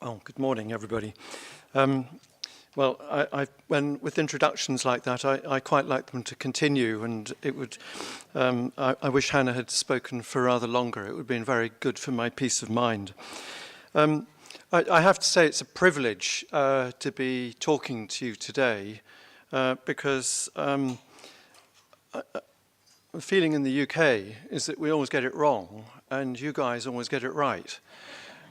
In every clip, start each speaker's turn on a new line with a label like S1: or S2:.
S1: Oh, good morning, everybody. When with introductions like that, I quite like them to continue, and it would. I wish Hannah had spoken for rather longer. It would have been very good for my peace of mind. I have to say it's a privilege to be talking to you today, because the feeling in the UK is that we always get it wrong, and you guys always get it right.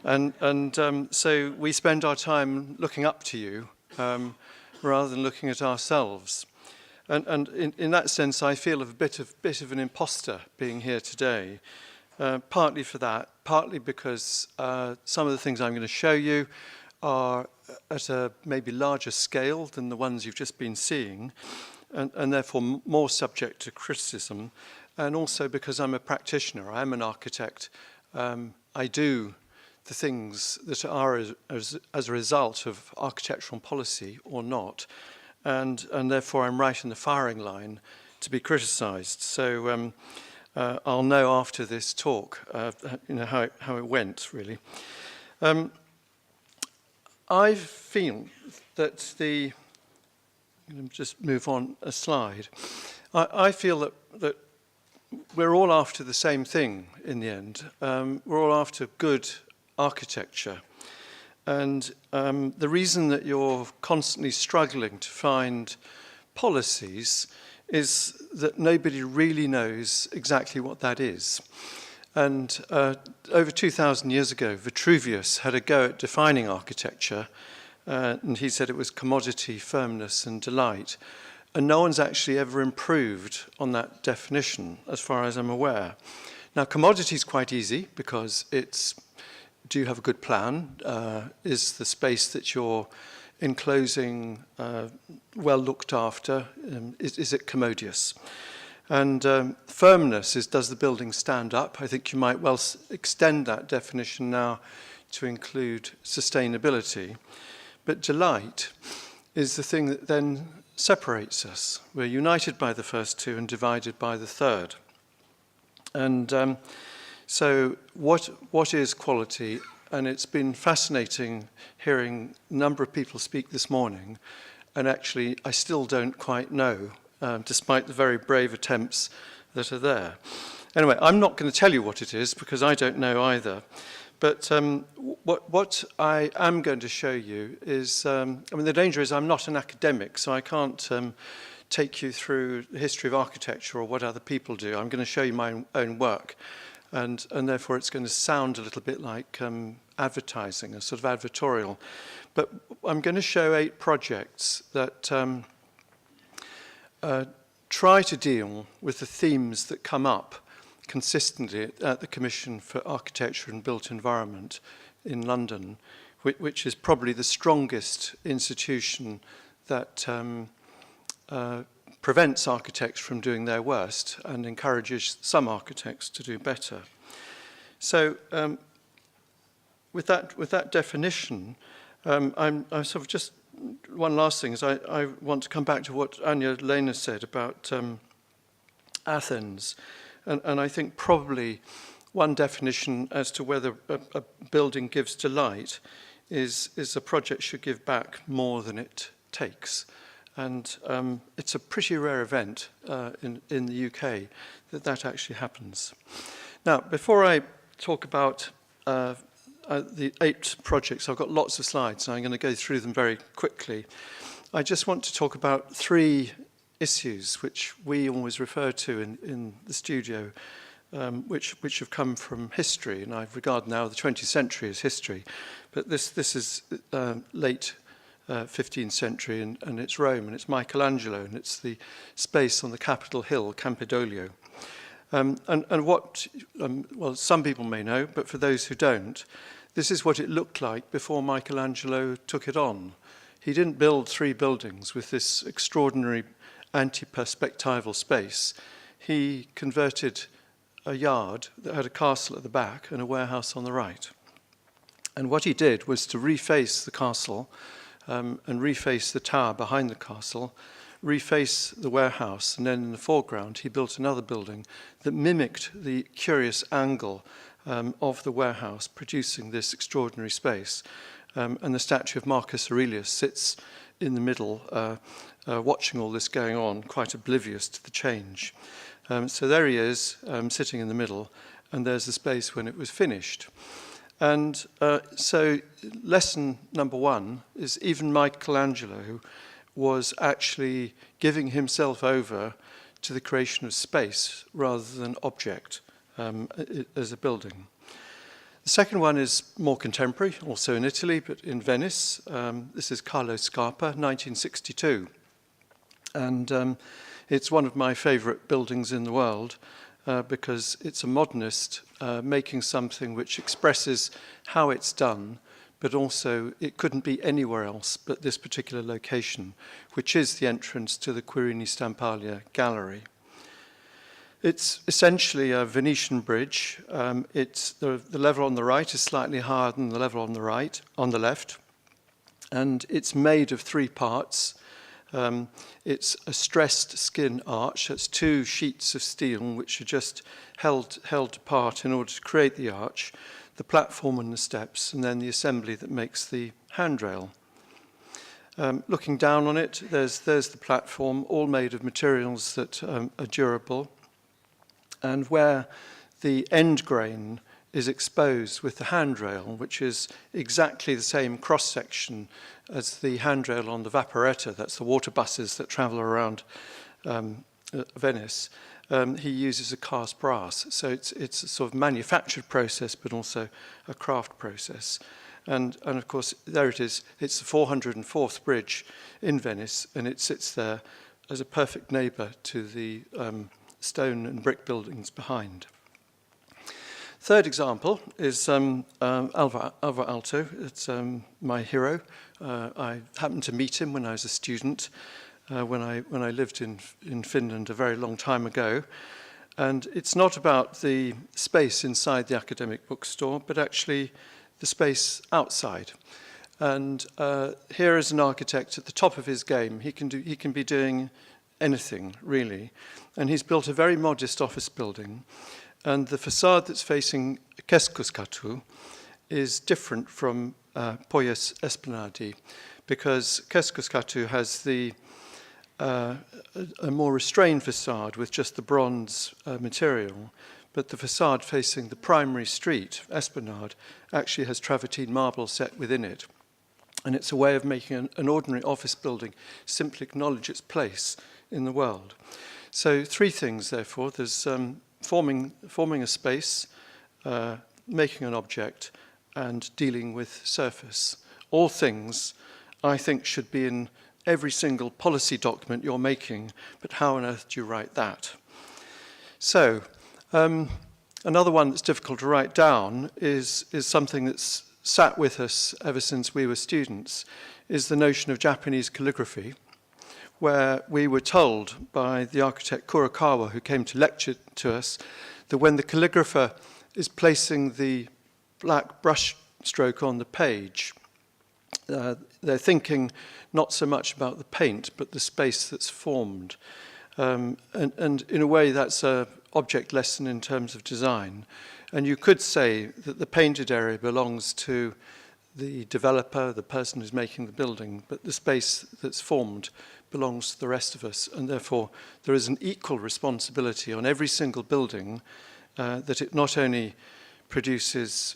S1: So we spend our time looking up to you rather than looking at ourselves. And in that sense, I feel a bit of an imposter being here today, partly for that, partly because some of the things I'm going to show you are at a maybe larger scale than the ones you've just been seeing, and therefore more subject to criticism, and also because I'm a practitioner. I am an architect. I do the things that are as a result of architectural policy or not, and therefore I'm right in the firing line to be criticised. So I'll know after this talk, how it went really. I feel that just move on a slide. I feel that we're all after the same thing in the end. We're all after good architecture. And the reason that you're constantly struggling to find policies is that nobody really knows exactly what that is. And over 2,000 years ago, Vitruvius had a go at defining architecture, and he said it was commodity, firmness, and delight. And no one's actually ever improved on that definition, as far as I'm aware. Now, commodity is quite easy because it's, do you have a good plan? Is the space that you're enclosing well looked after? Is it commodious? And firmness is, does the building stand up? I think you might well extend that definition now to include sustainability. But delight is the thing that then separates us. We're united by the first two and divided by the third. And so what is quality? And it's been fascinating hearing a number of people speak this morning, and actually I still don't quite know, despite the very brave attempts that are there. Anyway, I'm not going to tell you what it is because I don't know either. But what I am going to show you is, the danger is I'm not an academic, so I can't take you through the history of architecture or what other people do. I'm going to show you my own work. And therefore it's going to sound a little bit like advertising, a sort of advertorial. But I'm going to show 8 projects that try to deal with the themes that come up consistently at the Commission for Architecture and Built Environment in London, which is probably the strongest institution that prevents architects from doing their worst and encourages some architects to do better. So with that definition, I'm sort of just, one last thing is I want to come back to what Anja Lena said about Athens. And I think probably one definition as to whether a building gives delight is a project should give back more than it takes. And it's a pretty rare event in the UK that actually happens. Now, before I talk about the 8 projects, I've got lots of slides, and I'm going to go through them very quickly. I just want to talk about 3 issues which we always refer to in the studio, which have come from history, and I regard now the 20th century as history. But this is late 15th century, and it's Rome, and it's Michelangelo, and it's the space on the Capitol Hill, Campidoglio. And what, well, some people may know, but for those who don't, this is what it looked like before Michelangelo took it on. He didn't build 3 buildings with this extraordinary anti-perspectival space. He converted a yard that had a castle at the back and a warehouse on the right. And what he did was to reface the castle and reface the tower behind the castle, reface the warehouse, and then in the foreground he built another building that mimicked the curious angle of the warehouse, producing this extraordinary space. and the statue of Marcus Aurelius sits in the middle, watching all this going on, quite oblivious to the change. So there he is, sitting in the middle, and there's the space when it was finished. And so lesson number one is even Michelangelo was actually giving himself over to the creation of space rather than object as a building. The second one is more contemporary, also in Italy, but in Venice. This is Carlo Scarpa, 1962. And it's one of my favorite buildings in the world because it's a modernist making something which expresses how it's done, but also it couldn't be anywhere else but this particular location, which is the entrance to the Quirini Stampaglia gallery. It's essentially a Venetian bridge. It's the level on the right is slightly higher than the level on the left, and it's made of three parts. It's a stressed skin arch. That's two sheets of steel which are just held apart in order to create the arch, the platform and the steps, and then the assembly that makes the handrail. Looking down on it, there's the platform, all made of materials that are durable, and where the end grain is exposed with the handrail, which is exactly the same cross-section as the handrail on the Vaporetta, that's the water buses that travel around Venice. He uses a cast brass, so it's a sort of manufactured process, but also a craft process. And of course, there it is. It's the 404th bridge in Venice, and it sits there as a perfect neighbour to the stone and brick buildings behind. Third example is Alvar Aalto. It's my hero. I happened to meet him when I was a student, when I lived in Finland a very long time ago. And it's not about the space inside the academic bookstore, but actually the space outside. And here is an architect at the top of his game. He can be doing anything, really. And he's built a very modest office building. And the facade that's facing Keskuskatu is different from Pohjois Esplanadi, because Keskuskatu has a more restrained facade with just the bronze material, but the facade facing the primary street, Esplanade, actually has travertine marble set within it. And it's a way of making an ordinary office building simply acknowledge its place in the world. So three things, therefore. There's forming a space, making an object, and dealing with surface. All things, I think, should be in every single policy document you're making, but how on earth do you write that? So, another one that's difficult to write down is something that's sat with us ever since we were students, is the notion of Japanese calligraphy, where we were told by the architect Kurokawa, who came to lecture to us, that when the calligrapher is placing the black brush stroke on the page, they're thinking not so much about the paint, but the space that's formed. And in a way, that's an object lesson in terms of design. And you could say that the painted area belongs to the developer, the person who's making the building, but the space that's formed belongs to the rest of us, and therefore there is an equal responsibility on every single building that it not only produces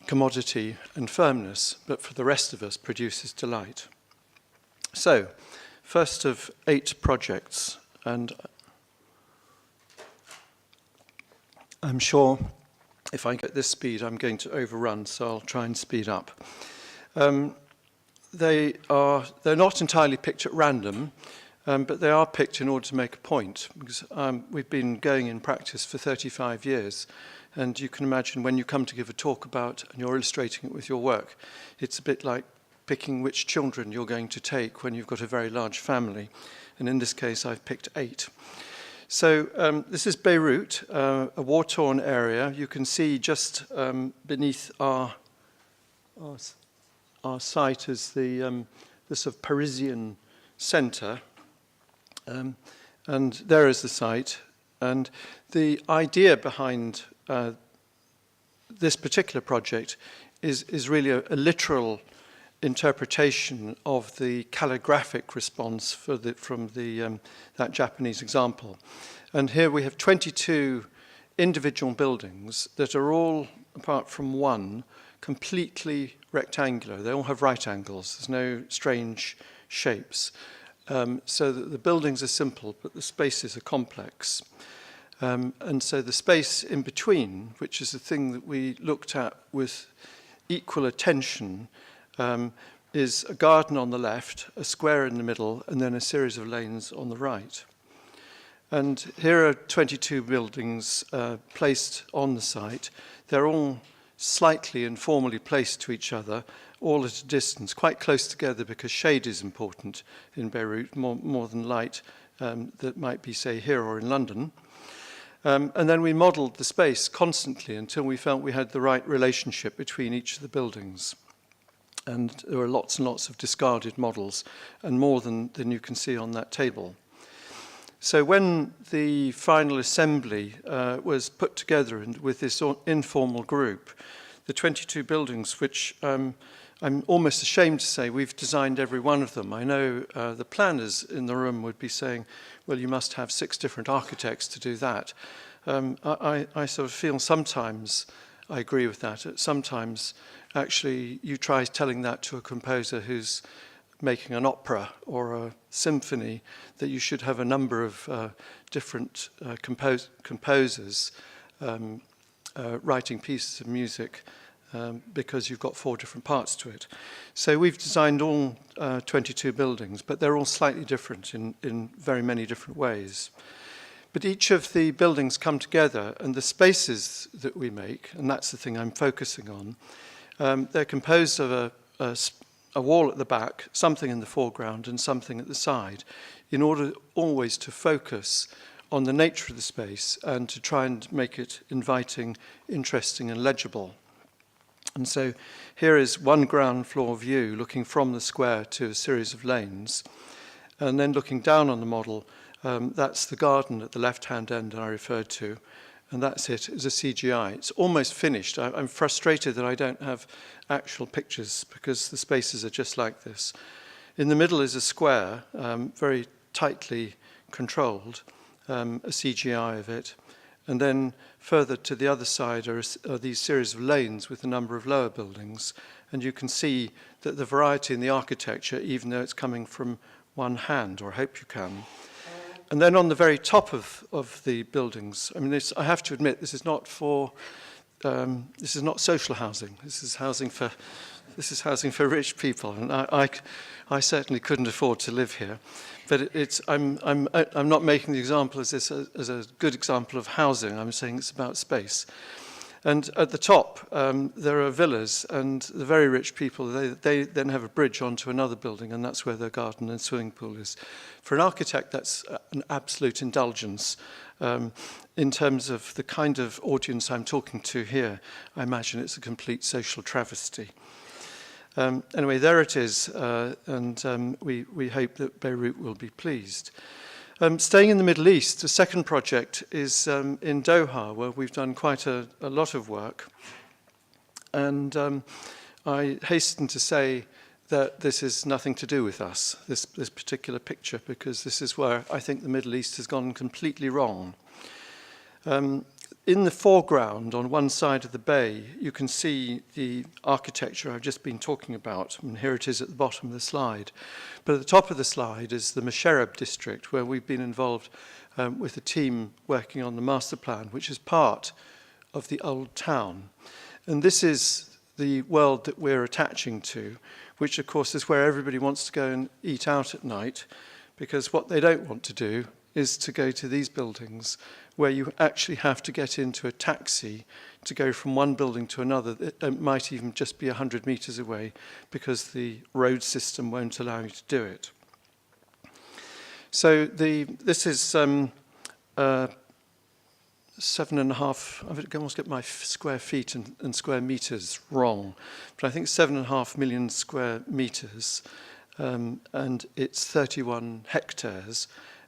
S1: commodity and firmness, but for the rest of us produces delight. So, first of 8 projects, and I'm sure if I get this speed I'm going to overrun, so I'll try and speed up. They're not entirely picked at random, but they are picked in order to make a point, because we've been going in practice for 35 years, and you can imagine when you come to give a talk about, and you're illustrating it with your work, it's a bit like picking which children you're going to take when you've got a very large family, and in this case I've picked 8. So this is Beirut, a war-torn area. You can see just beneath our site is the sort of Parisian centre, and there is the site. And the idea behind this particular project is really a literal interpretation of the calligraphic response from that Japanese example. And here we have 22 individual buildings that are all, apart from one, completely rectangular. They all have right angles. There's no strange shapes. So that the buildings are simple, but the spaces are complex. And so the space in between, which is the thing that we looked at with equal attention, is a garden on the left, a square in the middle, and then a series of lanes on the right. And here are 22 buildings placed on the site. They're all slightly informally placed to each other, all at a distance, quite close together, because shade is important in Beirut, more than light that might be, say, here or in London. And then we modelled the space constantly until we felt we had the right relationship between each of the buildings. And there were lots and lots of discarded models, and more than you can see on that table. So when the final assembly was put together with this informal group, the 22 buildings, which I'm almost ashamed to say we've designed every one of them. I know the planners in the room would be saying, well, you must have 6 different architects to do that. I sort of feel sometimes I agree with that. Sometimes, actually, you try telling that to a composer who's making an opera or a symphony, that you should have a number of different composers writing pieces of music because you've got 4 different parts to it. So we've designed all 22 buildings, but they're all slightly different in very many different ways. But each of the buildings come together, and the spaces that we make, and that's the thing I'm focusing on, they're composed of a wall at the back, something in the foreground, and something at the side, in order always to focus on the nature of the space and to try and make it inviting, interesting, and legible. And so here is one ground floor view looking from the square to a series of lanes, and then looking down on the model, that's the garden at the left-hand end I referred to, and that's it as a CGI. It's almost finished. I'm frustrated that I don't have actual pictures because the spaces are just like this. In the middle is a square, very tightly controlled, a CGI of it. And then further to the other side are these series of lanes with a number of lower buildings. And you can see that the variety in the architecture, even though it's coming from one hand, or I hope you can. And then on the very top of the buildings, I mean, I have to admit, this is not social housing. This is housing for rich people, and I certainly couldn't afford to live here. But I'm not making the example as a good example of housing. I'm saying it's about space. And at the top, there are villas, and the very rich people, they then have a bridge onto another building, and that's where their garden and swimming pool is. For an architect, that's an absolute indulgence. In terms of the kind of audience I'm talking to here, I imagine it's a complete social travesty. Anyway, there it is, and we hope that Beirut will be pleased. Staying in the Middle East, the second project is in Doha, where we've done quite a lot of work. And I hasten to say that this is nothing to do with us, this particular picture, because this is where I think the Middle East has gone completely wrong. In the foreground, on one side of the bay, you can see the architecture I've just been talking about, and here it is at the bottom of the slide. But at the top of the slide is the Meshereb district, where we've been involved with a team working on the master plan, which is part of the old town. And this is the world that we're attaching to, which of course is where everybody wants to go and eat out at night, because what they don't want to do is to go to these buildings where you actually have to get into a taxi to go from one building to another. It might even just be 100 meters away because the road system won't allow you to do it. So this is 7.5, I almost get my square feet and square meters wrong, but I think 7.5 million square meters, and it's 31 hectares.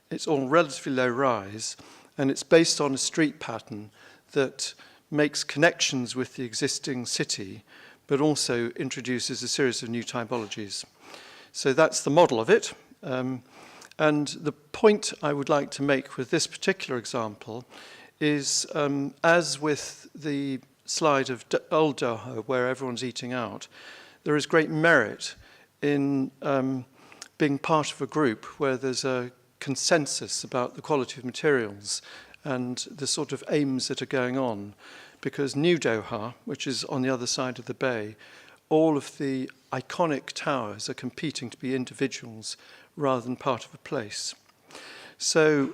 S1: It's all relatively low rise, and it's based on a street pattern that makes connections with the existing city, but also introduces a series of new typologies. So that's the model of it. And the point I would like to make with this particular example is, as with the slide of Old Doha, where everyone's eating out, there is great merit in being part of a group where there's a consensus about the quality of materials and the sort of aims that are going on. Because New Doha, which is on the other side of the bay, all of the iconic towers are competing to be individuals rather than part of a place. So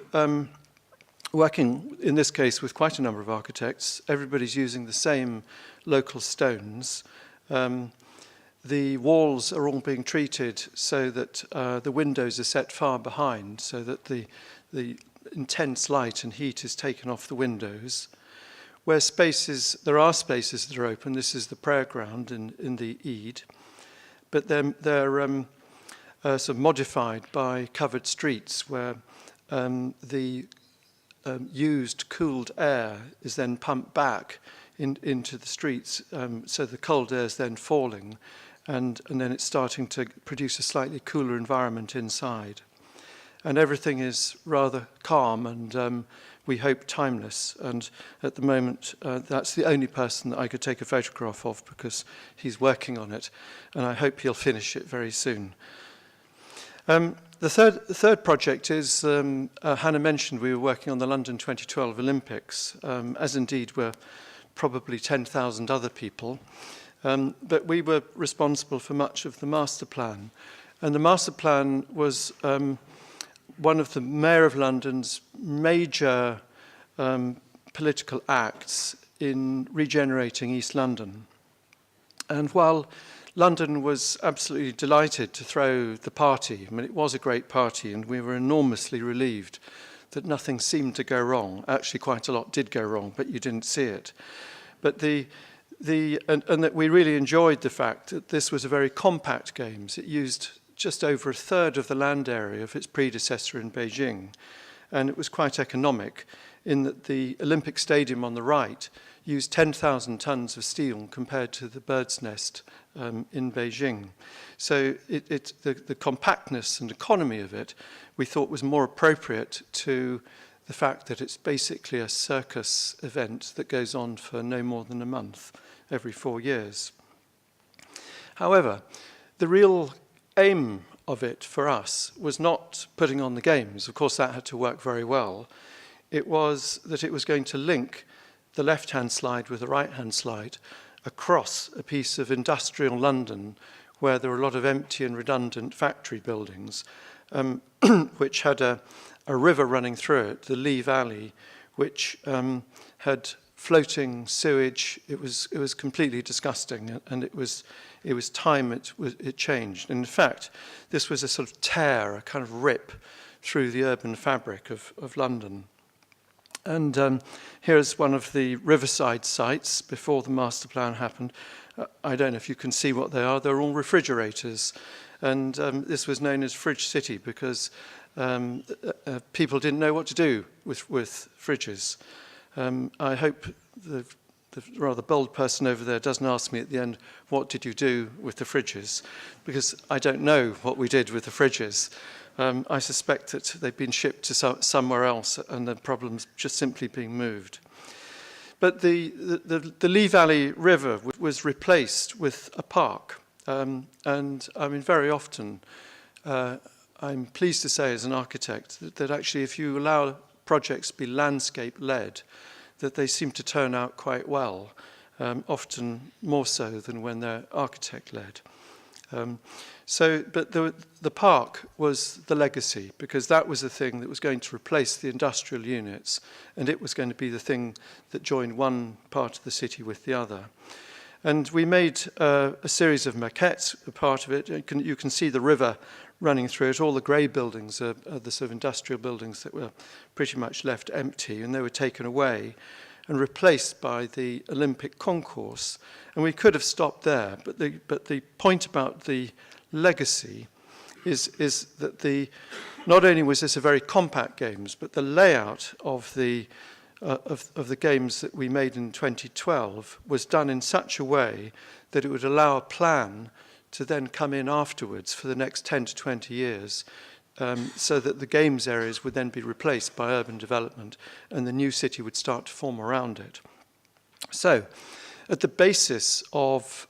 S1: working, in this case, with quite a number of architects, everybody's using the same local stones. The walls are all being treated so that the windows are set far behind, so that the intense light and heat is taken off the windows. Where there are spaces that are open, this is the prayer ground in the Eid, but they're sort of modified by covered streets where the used cooled air is then pumped back into the streets, so the cold air is then falling, and then it's starting to produce a slightly cooler environment inside. And everything is rather calm and we hope timeless. And at the moment, that's the only person that I could take a photograph of because he's working on it, and I hope he'll finish it very soon. The third project is, Hannah mentioned we were working on the London 2012 Olympics, as indeed were probably 10,000 other people. But we were responsible for much of the master plan. And the master plan was one of the Mayor of London's major political acts in regenerating East London. And while London was absolutely delighted to throw the party, I mean, it was a great party, and we were enormously relieved that nothing seemed to go wrong. Actually, quite a lot did go wrong, but you didn't see it. But and that we really enjoyed the fact that this was a very compact Games. It used just over a third of the land area of its predecessor in Beijing. And it was quite economic in that the Olympic Stadium on the right used 10,000 tons of steel compared to the Bird's Nest in Beijing. So the compactness and economy of it, we thought was more appropriate to the fact that it's basically a circus event that goes on for no more than a month every 4 years. However, the real aim of it for us was not putting on the Games. Of course, that had to work very well. It was that it was going to link the left-hand slide with the right-hand slide across a piece of industrial London where there were a lot of empty and redundant factory buildings, which had a river running through it, the Lee Valley, which had floating sewage. It was completely disgusting, and it was time it changed. And in fact, this was a sort of tear, a kind of rip through the urban fabric of London. And here's one of the riverside sites before the master plan happened. I don't know if you can see what they are. They're all refrigerators. And this was known as Fridge City because people didn't know what to do with fridges. I hope the rather bold person over there doesn't ask me at the end, what did you do with the fridges? Because I don't know what we did with the fridges. I suspect that they've been shipped to somewhere else and the problem's just simply being moved. But the Lee Valley River was replaced with a park. And I mean, very often, I'm pleased to say as an architect that actually if you allow projects to be landscape-led, that they seem to turn out quite well, often more so than when they're architect-led. But the park was the legacy, because that was the thing that was going to replace the industrial units, and it was going to be the thing that joined one part of the city with the other. And we made a series of maquettes, a part of it. You can see the river running through it. All the grey buildings are the sort of industrial buildings that were pretty much left empty, and they were taken away and replaced by the Olympic concourse. And we could have stopped there, but the point about the legacy is that not only was this a very compact Games, but the layout of the of the games that we made in 2012 was done in such a way that it would allow a plan to then come in afterwards for the next 10 to 20 years, so that the games areas would then be replaced by urban development and the new city would start to form around it. So, at the basis of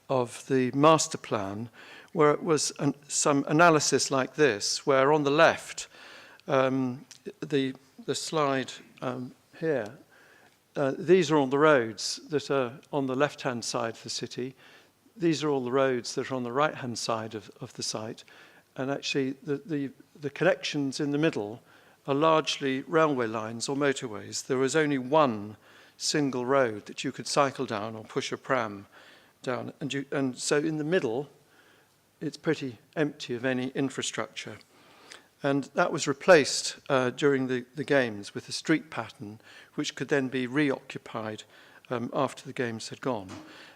S1: the master plan, where it was some analysis like this, where on the left, the slide here, these are all the roads that are on the left-hand side of the city. These are all the roads that are on the right-hand side of the site. And actually, the connections in the middle are largely railway lines or motorways. There was only one single road that you could cycle down or push a pram down. And so in the middle, it's pretty empty of any infrastructure. And that was replaced during the games with a street pattern, which could then be reoccupied after the games had gone.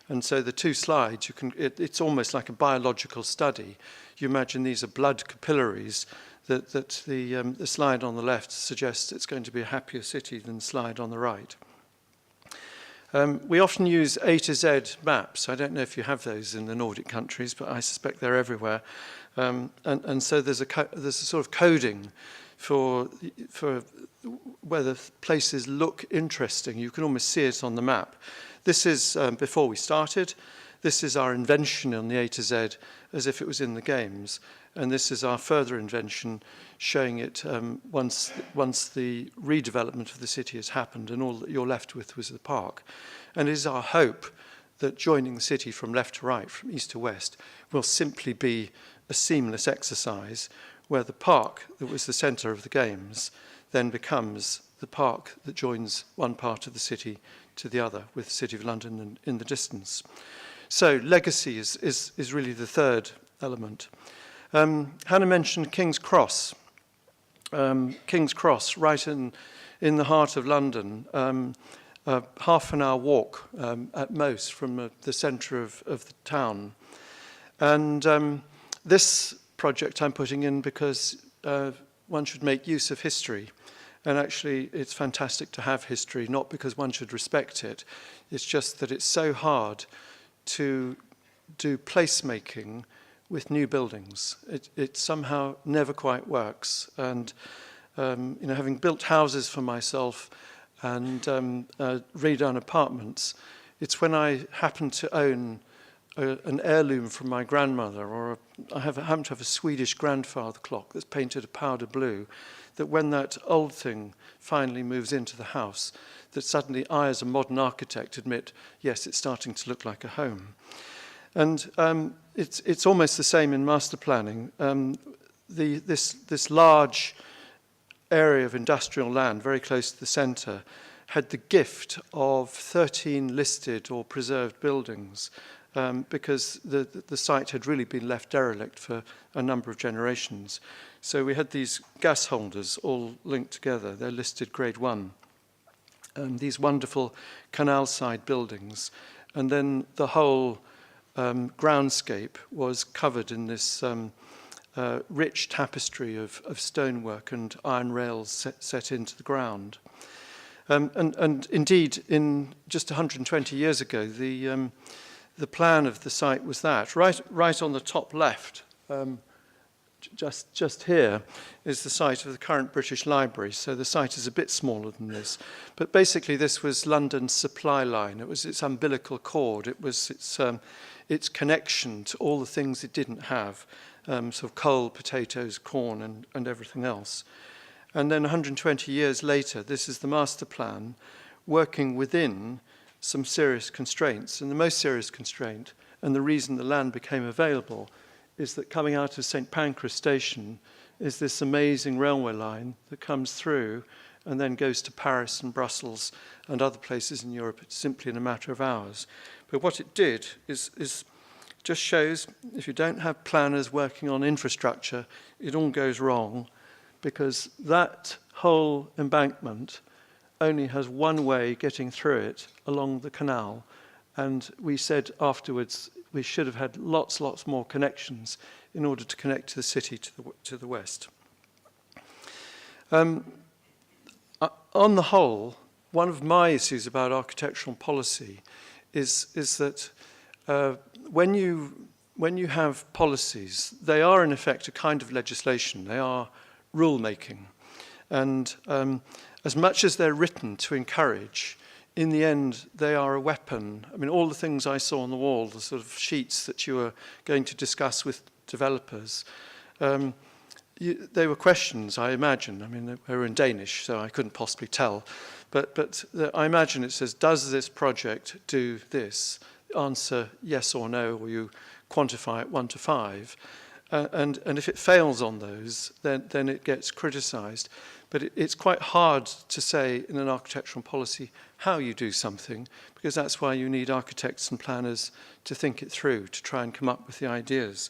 S1: And so the two slides, it's almost like a biological study. You imagine these are blood capillaries, that the slide on the left suggests it's going to be a happier city than the slide on the right. We often use A to Z maps. I don't know if you have those in the Nordic countries, but I suspect they're everywhere. And so there's a sort of coding for whether places look interesting. You can almost see it on the map. This is before we started. This is our invention on the A to Z as if it was in the games. And this is our further invention showing it once the redevelopment of the city has happened and all that you're left with was the park. And it is our hope that joining the city from left to right, from east to west, will simply be a seamless exercise where the park that was the centre of the games then becomes the park that joins one part of the city to the other, with the City of London in the distance. So legacy is really the third element. Hannah mentioned King's Cross. King's Cross, right in the heart of London, half an hour walk at most from the centre of the town. And this project I'm putting in because one should make use of history. And actually, it's fantastic to have history, not because one should respect it. It's just that it's so hard to do placemaking with new buildings. It somehow never quite works. And having built houses for myself and redone apartments, it's when I happen to own an heirloom from my grandmother, or I happen to have a Swedish grandfather clock that's painted a powder blue, that when that old thing finally moves into the house, that suddenly I, as a modern architect, admit, yes, it's starting to look like a home. And it's almost the same in master planning. This large area of industrial land, very close to the centre, had the gift of 13 listed or preserved buildings, because the site had really been left derelict for a number of generations. So we had these gas holders all linked together. They're listed grade 1. These wonderful canal-side buildings. And then the whole groundscape was covered in this rich tapestry of stonework and iron rails set into the ground. And indeed, in just 120 years ago, the plan of the site was that. Right on the top left, just here, is the site of the current British Library. So the site is a bit smaller than this. But basically, this was London's supply line. It was its umbilical cord. It was its connection to all the things it didn't have, sort of coal, potatoes, corn, and everything else. And then 120 years later, this is the master plan, working within some serious constraints. And the most serious constraint, and the reason the land became available, is that coming out of St. Pancras station is this amazing railway line that comes through and then goes to Paris and Brussels and other places in Europe simply in a matter of hours. But what it did is just shows if you don't have planners working on infrastructure, it all goes wrong, because that whole embankment only has one way getting through it along the canal. And we said afterwards we should have had lots more connections in order to connect to the city to the west. On the whole, one of my issues about architectural policy is that when you have policies, they are in effect a kind of legislation. They are rule making, and as much as they're written to encourage, in the end they are a weapon. I mean, all the things I saw on the wall, the sort of sheets that you were going to discuss with developers, they were questions, I imagine. I mean, they were in Danish, so I couldn't possibly tell. But I imagine it says, does this project do this? Answer yes or no, or you quantify it 1 to 5. And if it fails on those, then it gets criticised. But it's quite hard to say in an architectural policy how you do something, because that's why you need architects and planners to think it through, to try and come up with the ideas.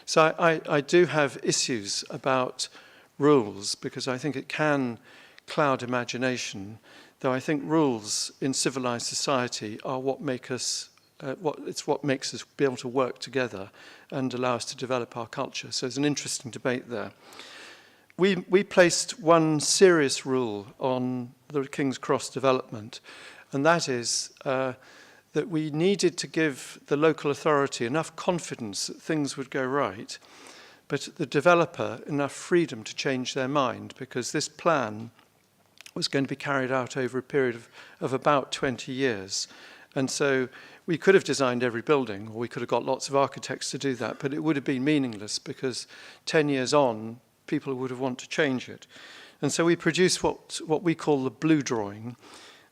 S1: So I do have issues about rules, because I think it can cloud imagination, though I think rules in civilized society are what make us, what makes us be able to work together and allow us to develop our culture. So there's an interesting debate there. We placed one serious rule on the King's Cross development, and that is that we needed to give the local authority enough confidence that things would go right, but the developer enough freedom to change their mind, because this plan was going to be carried out over a period of about 20 years. And so we could have designed every building, or we could have got lots of architects to do that, but it would have been meaningless, because 10 years on, people would have wanted to change it. And so we produced what we call the blue drawing.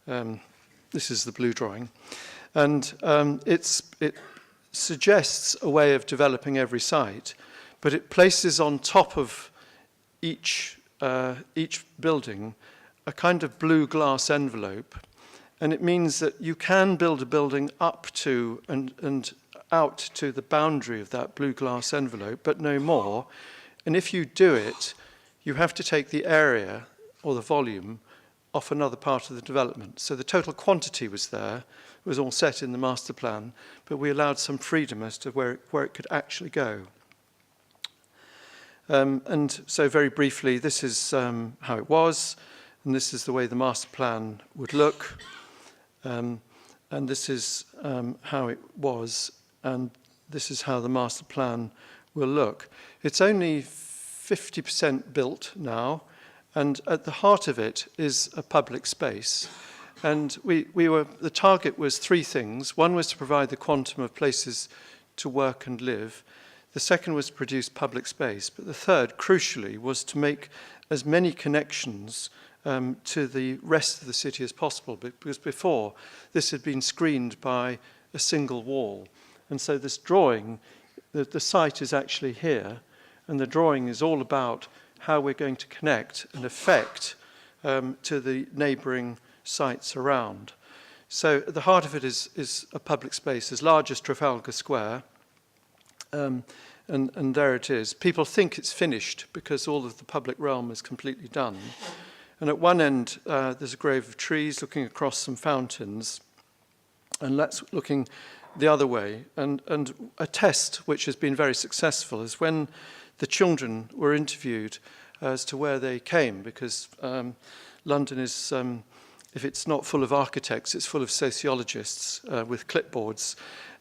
S1: This is the blue drawing. And it suggests a way of developing every site, but it places on top of each building a kind of blue glass envelope. And it means that you can build a building up to and out to the boundary of that blue glass envelope, but no more. And if you do it, you have to take the area or the volume off another part of the development. So the total quantity was there, it was all set in the master plan, but we allowed some freedom as to where it could actually go. And so very briefly, this is how it was, and this is the way the master plan would look. And this is how it was, and this is how the master plan will look. It's only 50% built now, and at the heart of it is a public space. And the target was 3 things. One was to provide the quantum of places to work and live. The second was to produce public space. But the third, crucially, was to make as many connections to the rest of the city as possible, because before this had been screened by a single wall. And so this drawing, the site is actually here, and the drawing is all about how we're going to connect and affect to the neighbouring sites around. So at the heart of it is a public space as large as Trafalgar Square, and there it is. People think it's finished because all of the public realm is completely done. And at one end, there's a grove of trees looking across some fountains, and that's looking the other way. And a test which has been very successful is when the children were interviewed as to where they came, because London is, if it's not full of architects, it's full of sociologists with clipboards,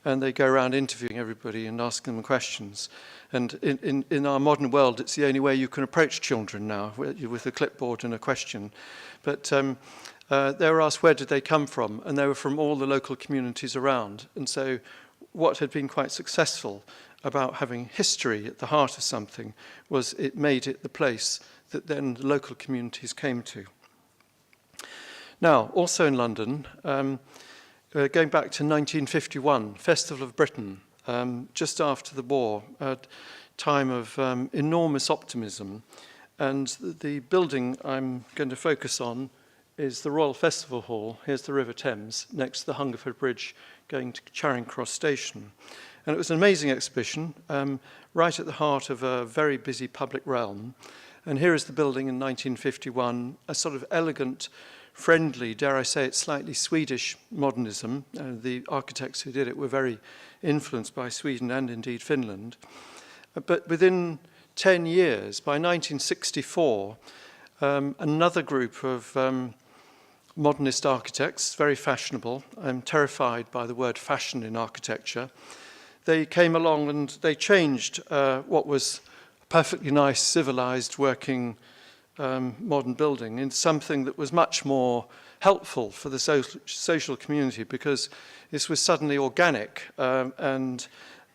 S1: and they go around interviewing everybody and asking them questions. And in our modern world, it's the only way you can approach children now, with a clipboard and a question. But they were asked where did they come from, and they were from all the local communities around. And so what had been quite successful about having history at the heart of something was it made it the place that then the local communities came to. Now, also in London, going back to 1951, Festival of Britain, just after the war, a time of enormous optimism. And the building I'm going to focus on is the Royal Festival Hall. Here's the River Thames, next to the Hungerford Bridge, going to Charing Cross Station. And it was an amazing exhibition, right at the heart of a very busy public realm. And here is the building in 1951, a sort of elegant, friendly, dare I say it, slightly Swedish modernism. The architects who did it were very influenced by Sweden and indeed Finland. But within 10 years, by 1964, another group of modernist architects, very fashionable. I'm terrified by the word fashion in architecture. They came along and they changed what was a perfectly nice, civilized, working modern building into something that was much more helpful for the social community, because this was suddenly organic and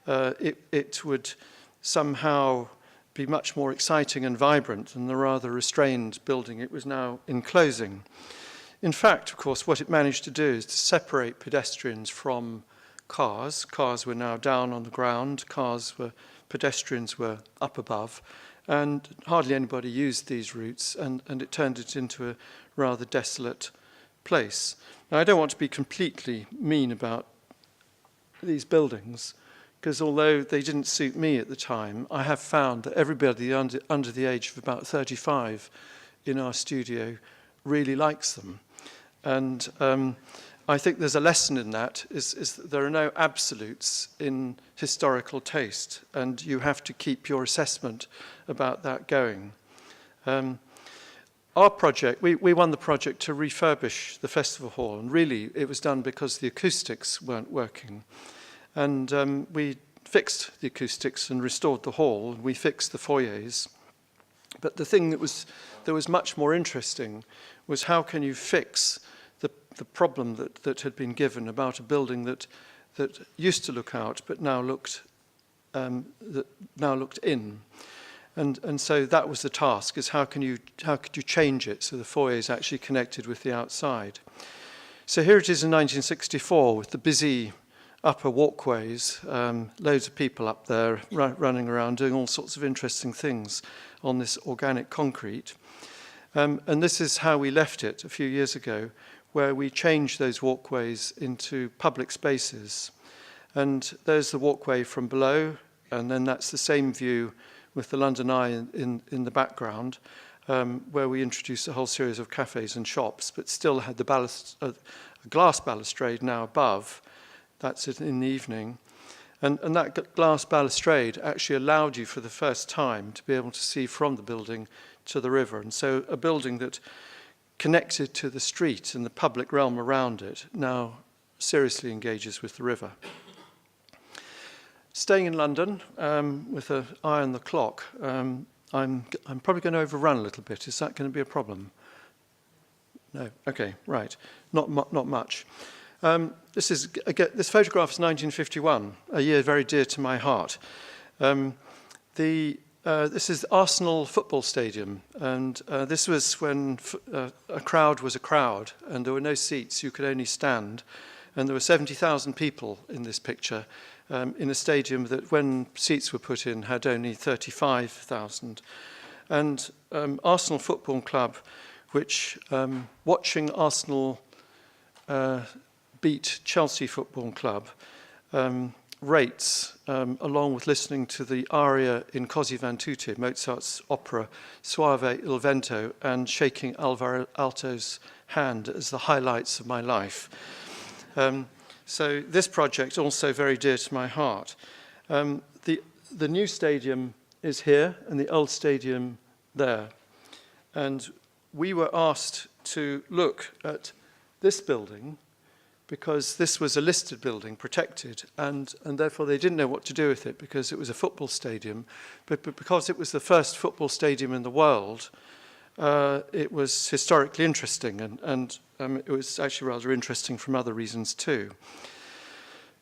S1: it would somehow be much more exciting and vibrant than the rather restrained building it was now enclosing. In fact, of course, what it managed to do is to separate pedestrians from cars. Cars were now down on the ground, pedestrians were up above, and hardly anybody used these routes, and it turned it into a rather desolate place. Now, I don't want to be completely mean about these buildings, because although they didn't suit me at the time, I have found that everybody under the age of about 35 in our studio really likes them. And I think there's a lesson in that, is that there are no absolutes in historical taste, and you have to keep your assessment about that going. Our project, we won the project to refurbish the festival hall, and really it was done because the acoustics weren't working. And we fixed the acoustics and restored the hall, and we fixed the foyers. But the thing that was much more interesting was how can you fix the problem that had been given about a building that used to look out but now looked in. And so that was the task, is how could you change it so the foyer is actually connected with the outside. So here it is in 1964 with the busy upper walkways, loads of people up there running around doing all sorts of interesting things on this organic concrete. And this is how we left it a few years ago, where we changed those walkways into public spaces. And there's the walkway from below, and then that's the same view with the London Eye in the background, where we introduced a whole series of cafes and shops, but still had the a glass balustrade now above. That's it in the evening. And that glass balustrade actually allowed you for the first time to be able to see from the building to the river. And so a building that connected to the street and the public realm around it now seriously engages with the river. Staying in London with an eye on the clock, I'm probably going to overrun a little bit. Is that going to be a problem? No. Okay, right. Not much. This photograph is 1951, a year very dear to my heart. This is Arsenal football stadium, and this was when a crowd was a crowd, and there were no seats, you could only stand, and there were 70,000 people in this picture, in a stadium that, when seats were put in, had only 35,000. And Arsenal Football Club, which, watching Arsenal beat Chelsea Football Club, rates, along with listening to the aria in Così fan tutte, Mozart's opera Soave il vento, and shaking Alvar Aalto's hand as the highlights of my life. So this project also very dear to my heart. The new stadium is here and the old stadium there. And we were asked to look at this building because this was a listed building, protected, and therefore they didn't know what to do with it because it was a football stadium. But because it was the first football stadium in the world, it was historically interesting, and it was actually rather interesting from other reasons too.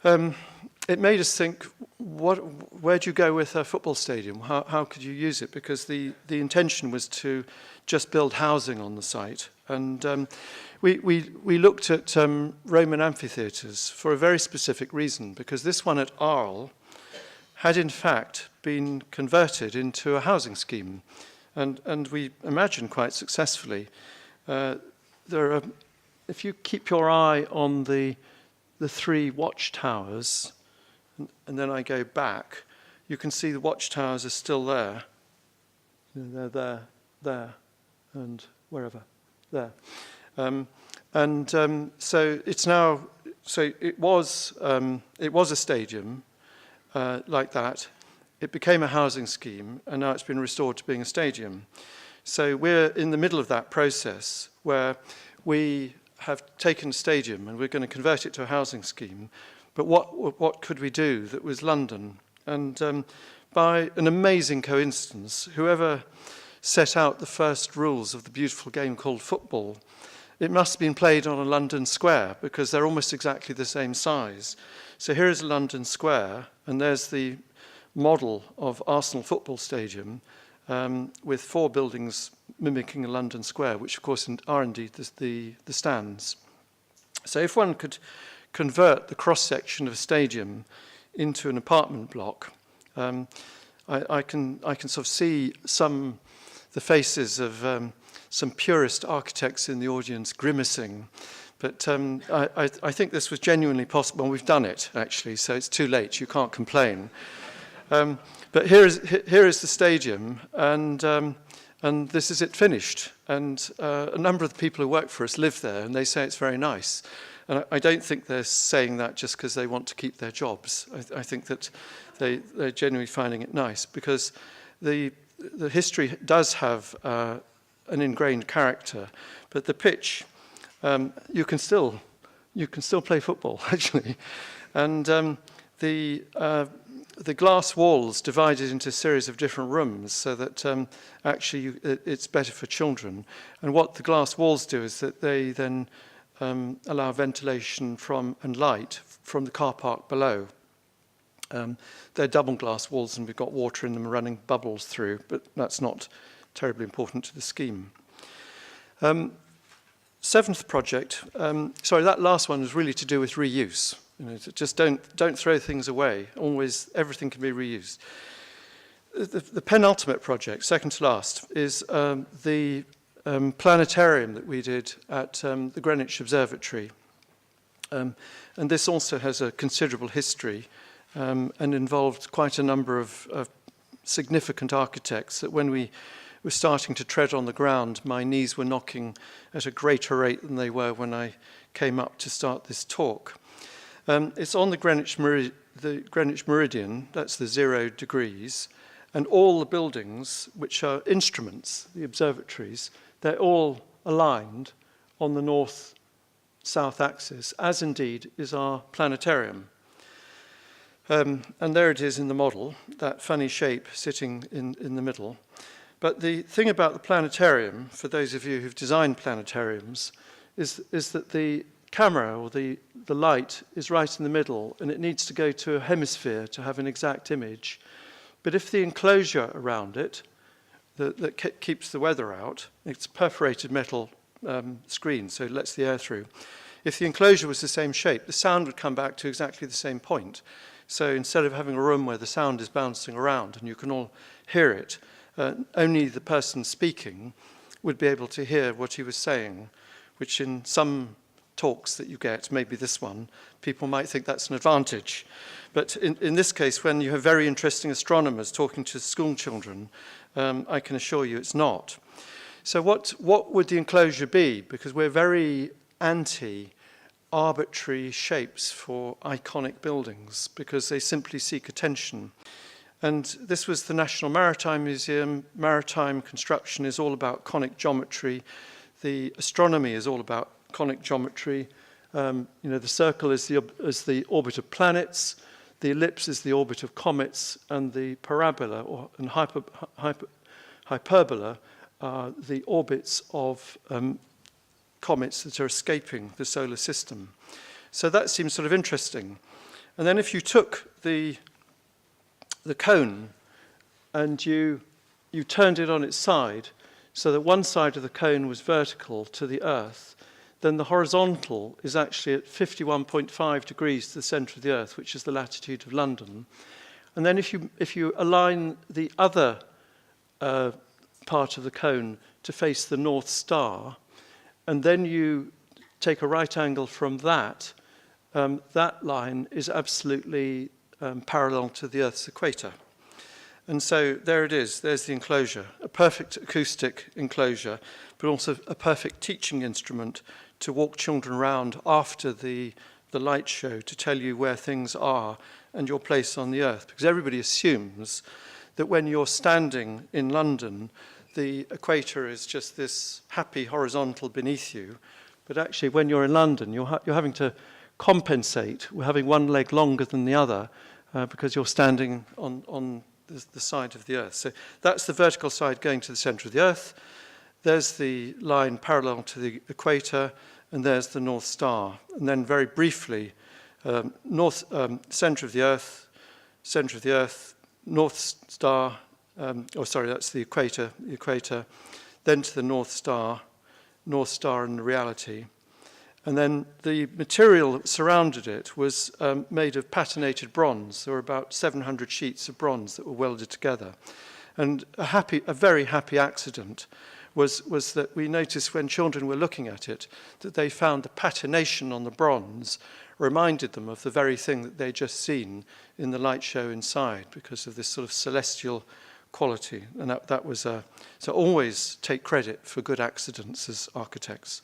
S1: It made us think, where do you go with a football stadium? How could you use it? Because the intention was to just build housing on the site. And we looked at Roman amphitheatres for a very specific reason, because this one at Arles had in fact been converted into a housing scheme. And we imagined quite successfully. If you keep your eye on the three watchtowers, and then I go back, you can see the watchtowers are still there. They're there, and wherever, there. So it's now. So it was a stadium like that. It became a housing scheme, and now it's been restored to being a stadium. So we're in the middle of that process where we have taken a stadium and we're going to convert it to a housing scheme, but what could we do that was London? And by an amazing coincidence, whoever set out the first rules of the beautiful game called football, it must have been played on a London square because they're almost exactly the same size. So here is a London square, and there's the model of Arsenal football stadium with 4 buildings mimicking a London square, which of course are indeed the stands. So if one could convert the cross-section of a stadium into an apartment block, I can sort of see the faces of some purist architects in the audience grimacing. But I think this was genuinely possible. We've done it, actually, so it's too late. You can't complain. But here is the stadium, and this is it finished. And a number of the people who work for us live there, and they say it's very nice. And I don't think they're saying that just because they want to keep their jobs. I think that they're genuinely finding it nice, because the history does have an ingrained character, but the pitch, you can still play football, actually. And the glass walls divided into a series of different rooms so that actually it's better for children. And what the glass walls do is that they then allow ventilation and light from the car park below. They're double glass walls and we've got water in them running bubbles through, but that's not terribly important to the scheme. 7th project, sorry, that last one was really to do with reuse. You know, just don't throw things away. Always, everything can be reused. The penultimate project, second to last, is the planetarium that we did at the Greenwich Observatory. And this also has a considerable history and involved quite a number of significant architects that when we were starting to tread on the ground, my knees were knocking at a greater rate than they were when I came up to start this talk. It's on the Greenwich Meridian, that's the 0 degrees, and all the buildings, which are instruments, the observatories, they're all aligned on the north-south axis, as indeed is our planetarium. And there it is in the model, that funny shape sitting in the middle. But the thing about the planetarium, for those of you who've designed planetariums, is that the camera or the light is right in the middle, and it needs to go to a hemisphere to have an exact image. But if the enclosure around it that keeps the weather out, it's a perforated metal screen, so it lets the air through. If the enclosure was the same shape, the sound would come back to exactly the same point. So instead of having a room where the sound is bouncing around and you can all hear it, only the person speaking would be able to hear what he was saying, which in some talks that you get, maybe this one, people might think that's an advantage. But in this case, when you have very interesting astronomers talking to school children, I can assure you it's not. So what would the enclosure be? Because we're very anti-arbitrary shapes for iconic buildings, because they simply seek attention. And this was the National Maritime Museum. Maritime construction is all about conic geometry. The astronomy is all about conic geometry. The circle is the orbit of planets, the ellipse is the orbit of comets, and the parabola and hyperbola are the orbits of comets that are escaping the solar system. So that seems sort of interesting. And then if you took the cone and you turned it on its side so that one side of the cone was vertical to the Earth, then the horizontal is actually at 51.5 degrees to the centre of the Earth, which is the latitude of London. And then if you align the other part of the cone to face the North Star, and then you take a right angle from that, that line is absolutely parallel to the Earth's equator. And so there it is, there's the enclosure, a perfect acoustic enclosure, but also a perfect teaching instrument to walk children around after the light show to tell you where things are and your place on the Earth. Because everybody assumes that when you're standing in London, the equator is just this happy horizontal beneath you. but actually when you're in London, you're having to compensate. We're having one leg longer than the other because you're standing on the side of the Earth. So that's the vertical side going to the centre of the Earth. There's the line parallel to the equator, and there's the North Star. And then very briefly, centre of the Earth, North Star, that's the equator, then to the North Star and the reality. And then the material that surrounded it was made of patinated bronze. There were about 700 sheets of bronze that were welded together. And a very happy accident was that we noticed when children were looking at it that they found the patination on the bronze reminded them of the very thing that they'd just seen in the light show inside because of this sort of celestial quality. And that was so always take credit for good accidents as architects.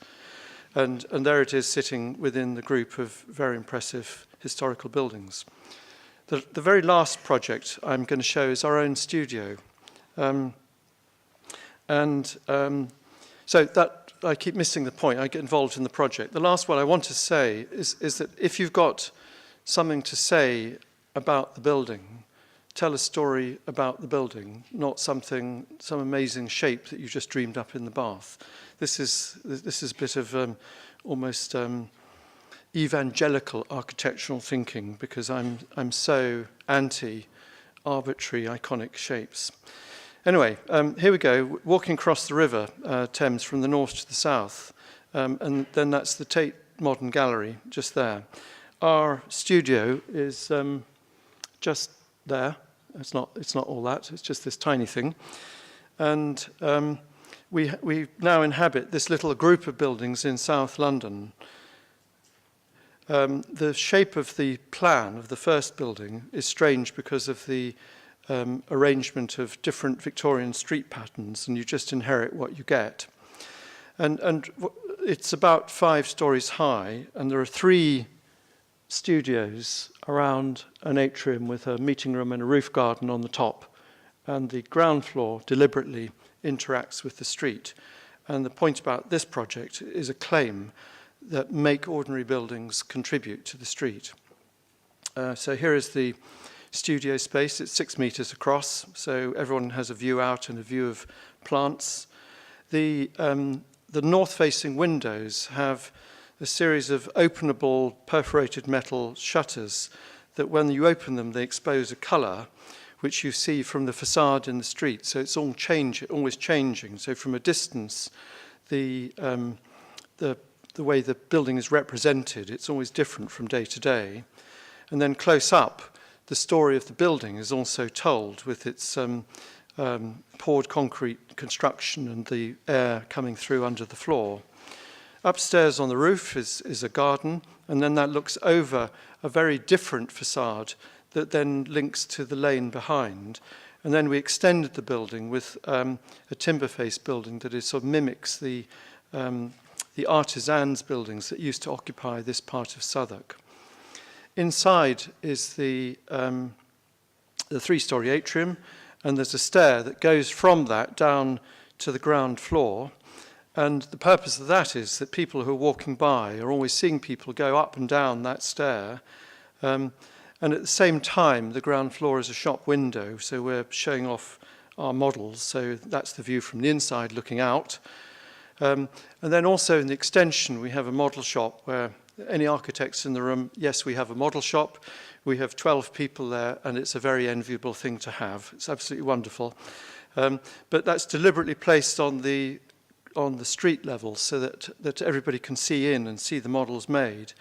S1: And there it is sitting within the group of very impressive historical buildings. The very last project I'm going to show is our own studio. So that I keep missing the point. I get involved in the project. The last one I want to say is that if you've got something to say about the building, tell a story about the building, not some amazing shape that you just dreamed up in the bath. This is a bit of almost evangelical architectural thinking because I'm so anti-arbitrary iconic shapes. Anyway, here we go, walking across the river Thames from the north to the south, and then that's the Tate Modern Gallery just there. Our studio is just there. It's not all that. It's just this tiny thing, and we now inhabit this little group of buildings in South London. The shape of the plan of the first building is strange because of the arrangement of different Victorian street patterns, and you just inherit what you get. And it's about 5 stories high, and there are 3 studios around an atrium with a meeting room and a roof garden on the top. And the ground floor deliberately interacts with the street. And the point about this project is a claim that make ordinary buildings contribute to the street. So here is the studio space. It's 6 meters across, so everyone has a view out and a view of plants. The north-facing windows have a series of openable perforated metal shutters that when you open them, they expose a color which you see from the facade in the street. So it's always changing. So from a distance, the way the building is represented, it's always different from day to day. And then close up, the story of the building is also told with its poured concrete construction and the air coming through under the floor. Upstairs on the roof is a garden, and then that looks over a very different facade that then links to the lane behind. And then we extended the building with a timber-faced building that sort of mimics the artisans' buildings that used to occupy this part of Southwark. Inside is the 3-story atrium, and there's a stair that goes from that down to the ground floor. And the purpose of that is that people who are walking by are always seeing people go up and down that stair. And at the same time, the ground floor is a shop window, so we're showing off our models. So that's the view from the inside looking out. And then also in the extension, we have a model shop where any architects in the room, yes, we have a model shop. We have 12 people there, and it's a very enviable thing to have. It's absolutely wonderful. But that's deliberately placed on the street level so that everybody can see in and see the models made.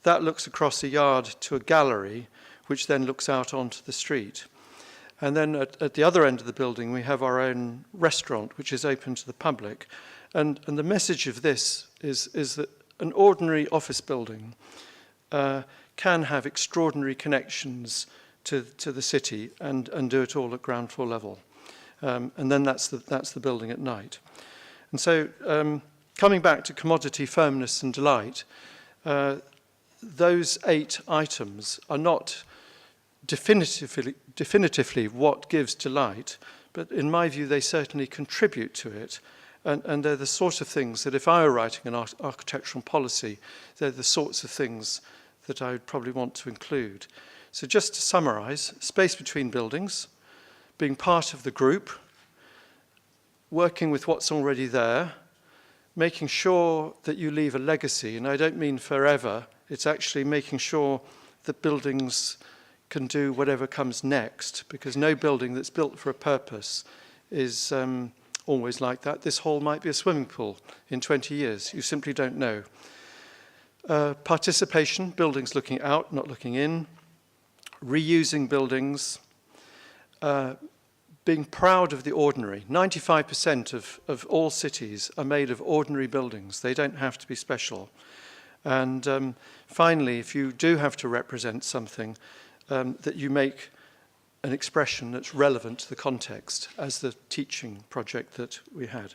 S1: That looks across a yard to a gallery, which then looks out onto the street. And then at the other end of the building, we have our own restaurant, which is open to the public. And the message of this is that an ordinary office building can have extraordinary connections to the city and do it all at ground floor level. And then that's the building at night. And so coming back to commodity, firmness and delight, those 8 items are not definitively what gives delight, but in my view they certainly contribute to it. And they're the sort of things that if I were writing an architectural policy, they're the sorts of things that I would probably want to include. So just to summarize, space between buildings, being part of the group, working with what's already there, making sure that you leave a legacy, and I don't mean forever, it's actually making sure that buildings can do whatever comes next, because no building that's built for a purpose is always like that. This hall might be a swimming pool in 20 years. You simply don't know. Participation, buildings looking out, not looking in. Reusing buildings. Being proud of the ordinary. 95% of all cities are made of ordinary buildings. They don't have to be special. And finally, if you do have to represent something, that you make an expression that's relevant to the context, as the teaching project that we had.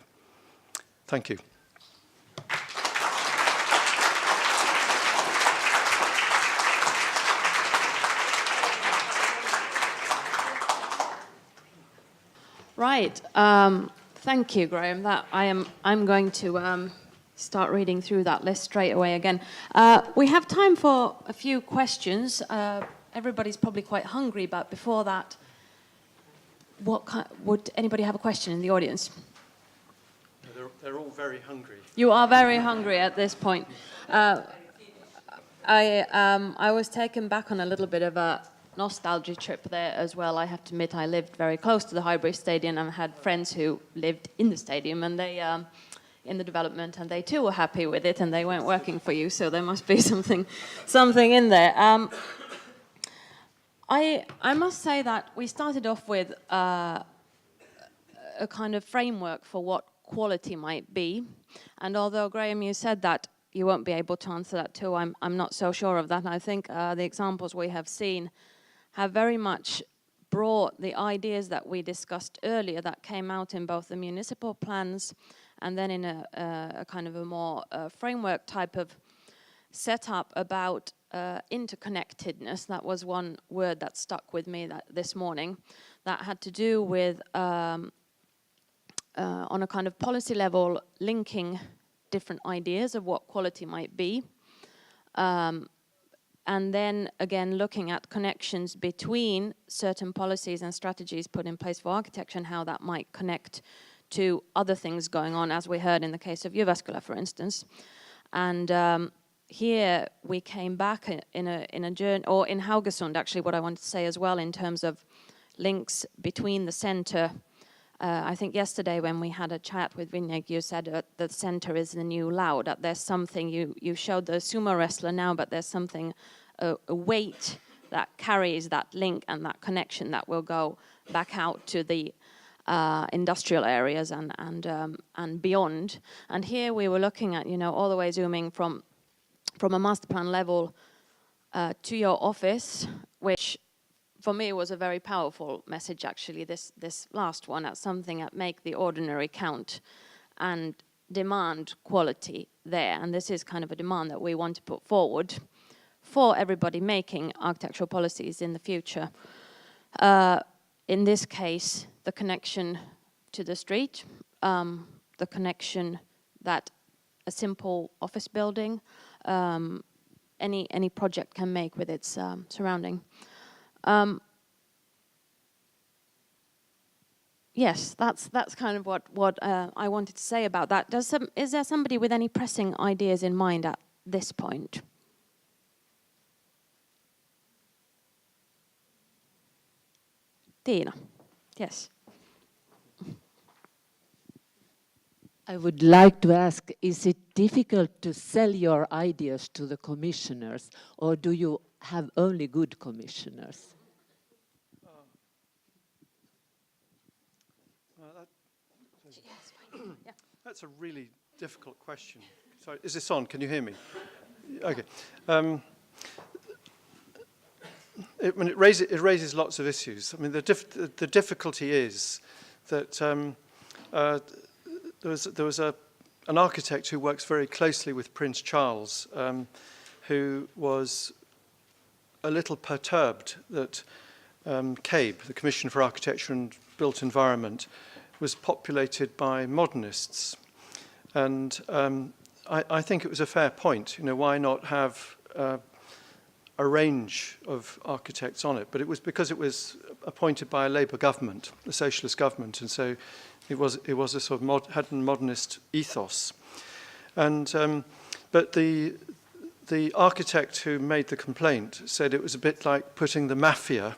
S1: Thank you.
S2: Right. Thank you, Graham. I'm going to start reading through that list straight away again. We have time for a few questions. Everybody's probably quite hungry, but before that, would anybody have a question in the audience?
S1: They're all very hungry.
S2: You are very hungry at this point. I was taken back on a little bit of a nostalgia trip there as well. I have to admit, I lived very close to the Highbury Stadium and had friends who lived in the stadium, and they in the development, and they too were happy with it, and they weren't working for you, so there must be something in there. I must say that we started off with a kind of framework for what quality might be, and although, Graham, you said that you won't be able to answer that too, I'm not so sure of that. I think the examples we have seen have very much brought the ideas that we discussed earlier that came out in both the municipal plans and then in a kind of a more framework type of setup about interconnectedness. That was one word that stuck with me this morning. That had to do with, on a kind of policy level, linking different ideas of what quality might be. And then again, looking at connections between certain policies and strategies put in place for architecture and how that might connect to other things going on, as we heard in the case of Jyväskylä, for instance. And here we came back in a journey, or in Haugesund, actually, what I wanted to say as well in terms of links between the center. I think yesterday when we had a chat with Vinjek, you said that the center is the new loud, that there's something, you showed the sumo wrestler now, but there's something, a weight that carries that link and that connection that will go back out to the industrial areas and beyond. And here we were looking at, all the way zooming from a master plan level to your office, which for me was a very powerful message, actually, this last one, as something that make the ordinary count and demand quality there. And this is kind of a demand that we want to put forward for everybody making architectural policies in the future. In this case, the connection to the street, the connection that a simple office building, any project can make with its surrounding. Yes, that's kind of what I wanted to say about that. Is there somebody with any pressing ideas in mind at this point? Tiina, yes.
S3: I would like to ask, is it difficult to sell your ideas to the commissioners, or do you have only good commissioners?
S1: That's a really difficult question. Sorry, is this on? Can you hear me? Okay. It raises lots of issues. I mean, the difficulty is that there was an architect who works very closely with Prince Charles, who was a little perturbed that CABE, the Commission for Architecture and Built Environment, was populated by modernists. And I think it was a fair point. You know, why not have a range of architects on it? But it was because it was appointed by a Labour government, a socialist government, and so it was a sort of had a modernist ethos. And but the architect who made the complaint said it was a bit like putting the mafia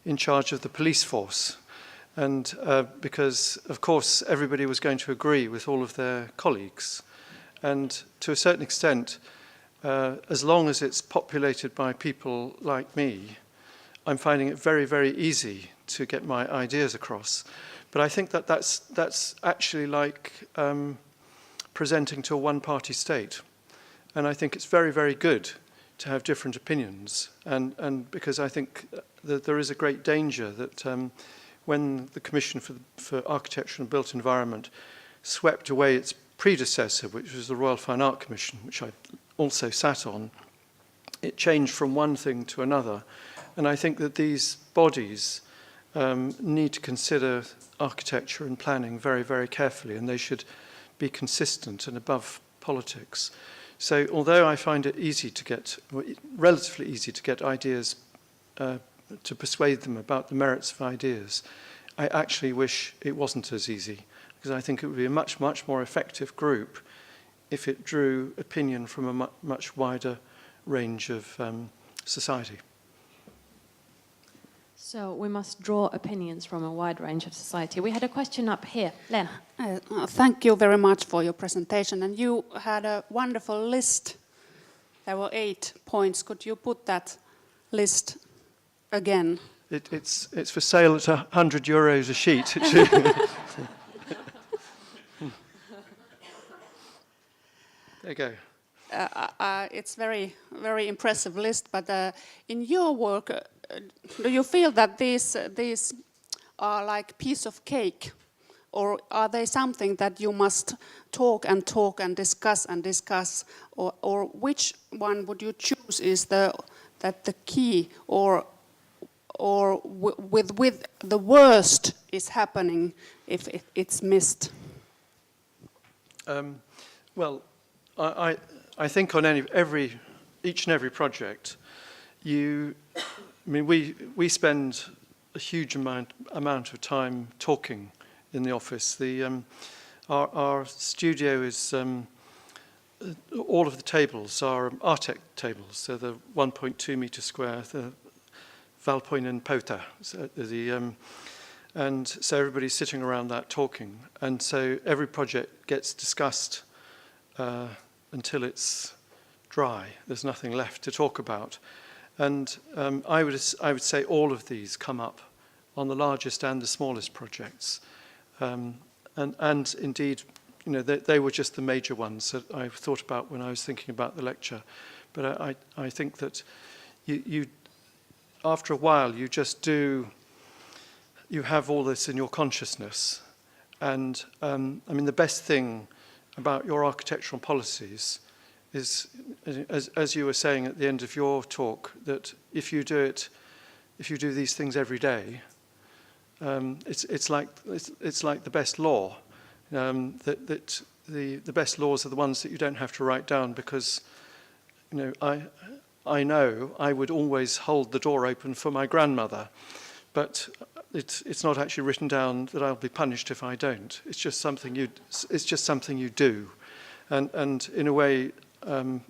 S1: in charge of the police force. And because, of course, everybody was going to agree with all of their colleagues. And to a certain extent, as long as it's populated by people like me, I'm finding it very, very easy to get my ideas across. But I think that that's actually like presenting to a one-party state. And I think it's very, very good to have different opinions. And because I think that there is a great danger that when the Commission for Architecture and Built Environment swept away its predecessor, which was the Royal Fine Art Commission, which I also sat on, it changed from one thing to another. And I think that these bodies need to consider architecture and planning very, very carefully, and they should be consistent and above politics. So although I find it easy to get, relatively easy to get ideas, to persuade them about the merits of ideas, I actually wish it wasn't as easy, because I think it would be a much, much more effective group if it drew opinion from a much wider range of society.
S2: So we must draw opinions from a wide range of society. We had a question up here. Lena.
S4: Thank you very much for your presentation. And you had a wonderful list. There were 8 points. Could you put that list again?
S1: It's for sale at €100 a sheet. There you go.
S4: It's very, very impressive list. But in your work, do you feel that these are like piece of cake, or are they something that you must talk and discuss, or which one would you choose is the key, or with the worst is happening if it's missed?
S1: Well, I think on each and every project, we spend a huge amount of time talking in the office. Our studio is all of the tables are Artec tables, so the 1.2 meter square, the Valpoinen Pouta, and so everybody's sitting around that talking, and so every project gets discussed until it's dry. There's nothing left to talk about. And I would say all of these come up on the largest and the smallest projects. And indeed, you know, they were just the major ones that I thought about when I was thinking about the lecture. But I think that you after a while, you have all this in your consciousness. And I mean, the best thing about your architectural policies is, as you were saying at the end of your talk, that if you do these things every day, it's like the best law. That the best laws are the ones that you don't have to write down, because, you know, I know I would always hold the door open for my grandmother, but it's not actually written down that I'll be punished if I don't. It's just something you do, and in a way,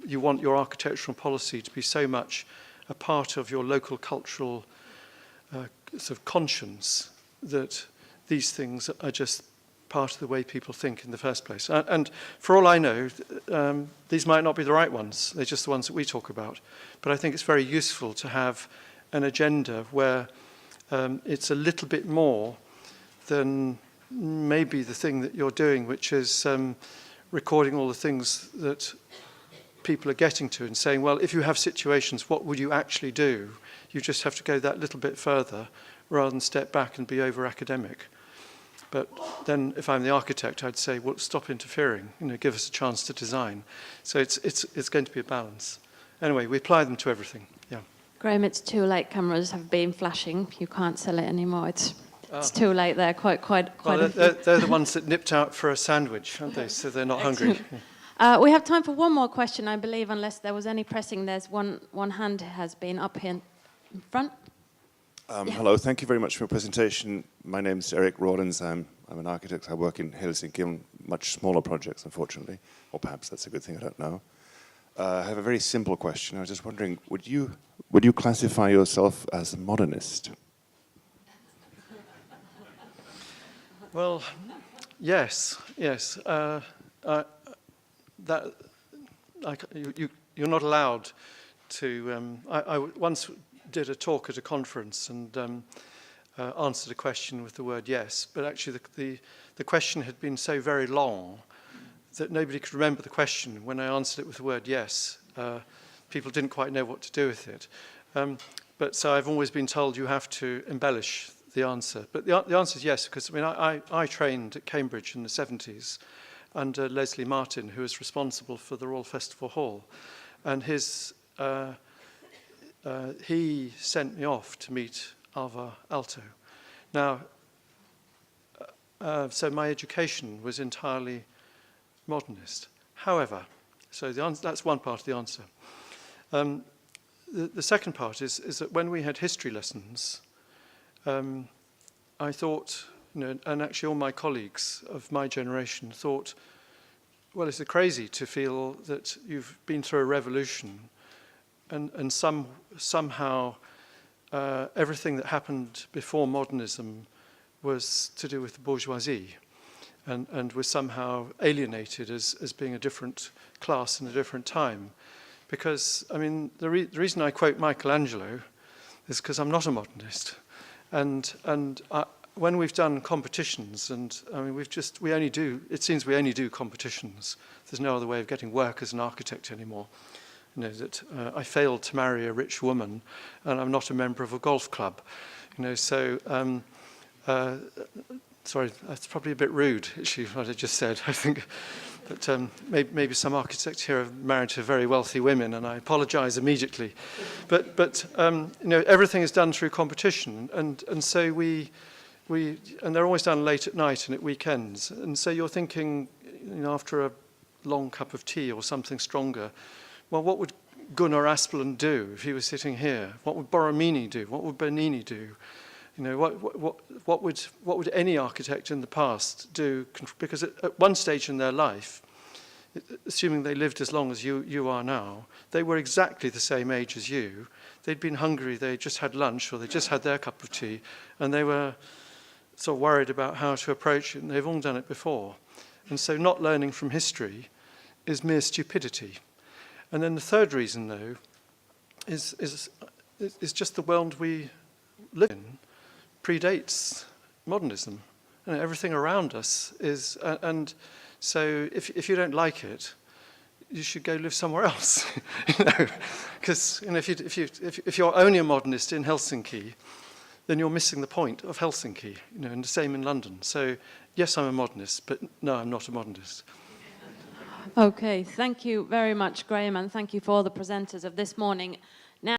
S1: you want your architectural policy to be so much a part of your local cultural sort of conscience that these things are just part of the way people think in the first place. And for all I know, these might not be the right ones. They're just the ones that we talk about. But I think it's very useful to have an agenda where it's a little bit more than maybe the thing that you're doing, which is recording all the things that people are getting to and saying, well, if you have situations, what would you actually do? You just have to go that little bit further rather than step back and be over-academic. But then if I'm the architect, I'd say, well, stop interfering, you know, give us a chance to design. So it's going to be a balance. Anyway, we apply them to everything, yeah.
S2: Graham, it's too late. Cameras have been flashing. You can't sell it anymore. It's It's too late there. Quite.
S1: Well,
S2: A few.
S1: they're the ones that nipped out for a sandwich, aren't they? So they're not hungry.
S2: We have time for one more question, I believe, unless there was any pressing. There's one hand has been up here in front.
S5: Hello, thank you very much for your presentation. My name is Eric Rawlins. I'm an architect. I work in Helsinki on much smaller projects, unfortunately. Or perhaps that's a good thing, I don't know. I have a very simple question. I was just wondering, would you classify yourself as a modernist?
S1: Well, yes. You're not allowed to. I once did a talk at a conference and answered a question with the word yes, but actually the question had been so very long that nobody could remember the question. When I answered it with the word yes, people didn't quite know what to do with it. But so I've always been told you have to embellish the answer. But the answer is yes, because I trained at Cambridge in the 70s under Leslie Martin, who was responsible for the Royal Festival Hall. And he sent me off to meet Alvar Aalto. Now, so my education was entirely modernist. However, so that's one part of the answer. The second part is that when we had history lessons, I thought, and actually all my colleagues of my generation thought, well, is it crazy to feel that you've been through a revolution and somehow everything that happened before modernism was to do with the bourgeoisie and was somehow alienated as being a different class in a different time. Because, I mean, the reason I quote Michelangelo is because I'm not a modernist. And when we've done competitions, and I mean, it seems we only do competitions. There's no other way of getting work as an architect anymore. That I failed to marry a rich woman, and I'm not a member of a golf club. Sorry, that's probably a bit rude, actually, what I just said, I think. But maybe some architects here are married to very wealthy women, and I apologize immediately. But everything is done through competition, and so and they're always done late at night and at weekends. And so you're thinking, after a long cup of tea or something stronger, well, what would Gunnar Asplund do if he was sitting here? What would Borromini do? What would Bernini do? What would any architect in the past do? Because at one stage in their life, assuming they lived as long as you are now, they were exactly the same age as you. They'd been hungry, they just had lunch, or they just had their cup of tea, and they were sort of worried about how to approach it, and they've all done it before. And so not learning from history is mere stupidity. And then the third reason, though, is just the world we live in predates modernism. Everything around us is, and so if you don't like it, you should go live somewhere else. Because if you're only a modernist in Helsinki, then you're missing the point of Helsinki. And the same in London. So yes, I'm a modernist, but no, I'm not a modernist.
S2: Okay, thank you very much, Graham, and thank you for all the presenters of this morning.